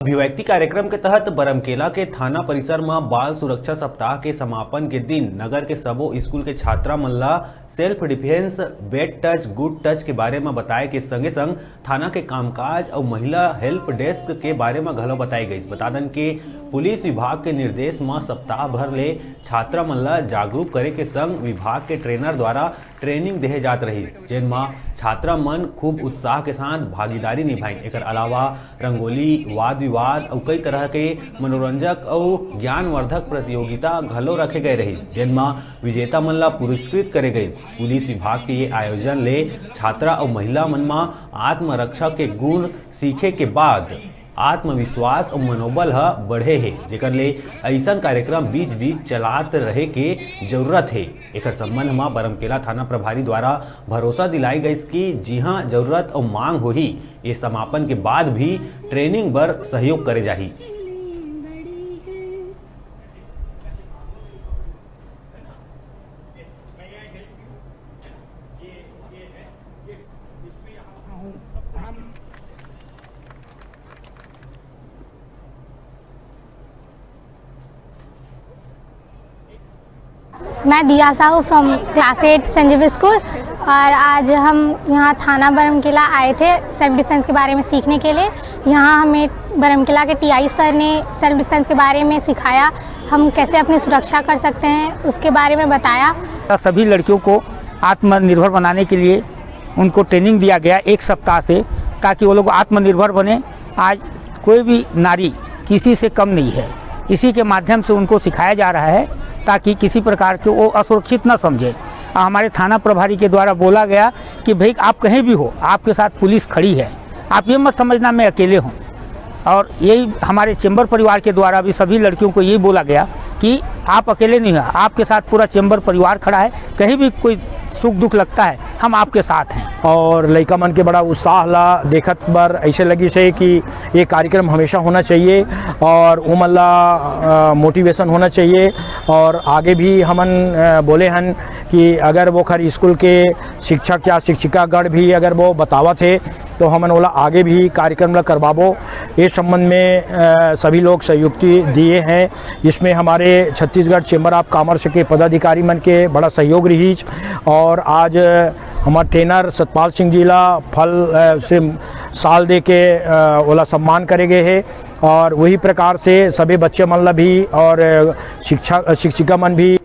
अभिव्यक्ति कार्यक्रम के तहत बरमकेला के थाना परिसर में बाल सुरक्षा सप्ताह के समापन के दिन नगर के सबो स्कूल के छात्रा मन ला self defence, bad touch, good touch के बारे में बताए के संगे संग थाना के कामकाज और महिला हेल्प डेस्क के बारे में घलो बताई गई। बता दन के पुलिस विभाग के निर्देश में सप्ताह भर ले छात्रा मन ला जागरूक करे के संग विभाग के ट्रेनर द्वारा ट्रेनिंग देहे जात रही, जिनमें छात्रा मन खूब उत्साह के साथ भागीदारी निभाई। एकर अलावा रंगोली, वाद विवाद और कई तरह के मनोरंजक और ज्ञानवर्धक प्रतियोगिता घलो रखे गए रही, जिनमें विजेता मन ला पुरस्कृत करे गए। पुलिस विभाग के ये आयोजन ले छात्रा और महिला मन में आत्मरक्षा के गुण सीखे के बाद आत्मविश्वास और मनोबल बढ़े है, जेकर ले ऐसा कार्यक्रम बीच बीच चलात रहे के जरूरत है। एकर संबंध में बरमकेला थाना प्रभारी द्वारा भरोसा दिलाई गई कि जी हाँ, जरूरत और मांग होही ये समापन के बाद भी ट्रेनिंग बर सहयोग करे जाही। मैं दिया Sahu from class 8 Sanjeev school और आज हम यहाँ थाना बरमकेला आए थे सेल्फ डिफेंस के बारे में सीखने के लिए। यहाँ हमें बरमकेला के टीआई सर ने सेल्फ डिफेंस के बारे में सिखाया, हम कैसे अपनी सुरक्षा कर सकते हैं उसके बारे में बताया। सभी लड़कियों को आत्मनिर्भर बनाने के लिए उनको ट्रेनिंग दिया गया एक सप्ताह से, ताकि वो लोग आत्मनिर्भर बने। आज कोई भी नारी किसी से कम नहीं है, इसी के माध्यम से उनको सिखाया जा रहा है ताकि किसी प्रकार के वो असुरक्षित न समझे। हमारे थाना प्रभारी के द्वारा बोला गया कि भाई आप कहीं भी हो, आपके साथ पुलिस खड़ी है, आप ये मत समझना मैं अकेले हूँ। और यही हमारे चैम्बर परिवार के द्वारा भी सभी लड़कियों को यही बोला गया कि आप अकेले नहीं हैं, आपके साथ पूरा चैम्बर परिवार खड़ा है, कहीं भी कोई सुख दुख लगता है हम आपके साथ हैं। और लड़का मन के बड़ा उत्साह ला देखत बर ऐसे लगी से कि ये कार्यक्रम हमेशा होना चाहिए और उमन ला मोटिवेशन होना चाहिए। और आगे भी हमन बोले हन कि अगर वो खर स्कूल के शिक्षक या शिक्षिकागण भी अगर वो बतावत है तो हमन ओला आगे भी कार्यक्रम ला करवाबो। इस संबंध में सभी लोग सहयोगी दिए हैं। इसमें हमारे छत्तीसगढ़ चैम्बर ऑफ कॉमर्स के पदाधिकारी मन के बड़ा सहयोग रही। और आज हमारे ट्रेनर सतपाल सिंह जी ला फल से साल दे के ओला सम्मान करे गए है। और वही प्रकार से सभी बच्चे मन ला भी और शिक्षिका मन भी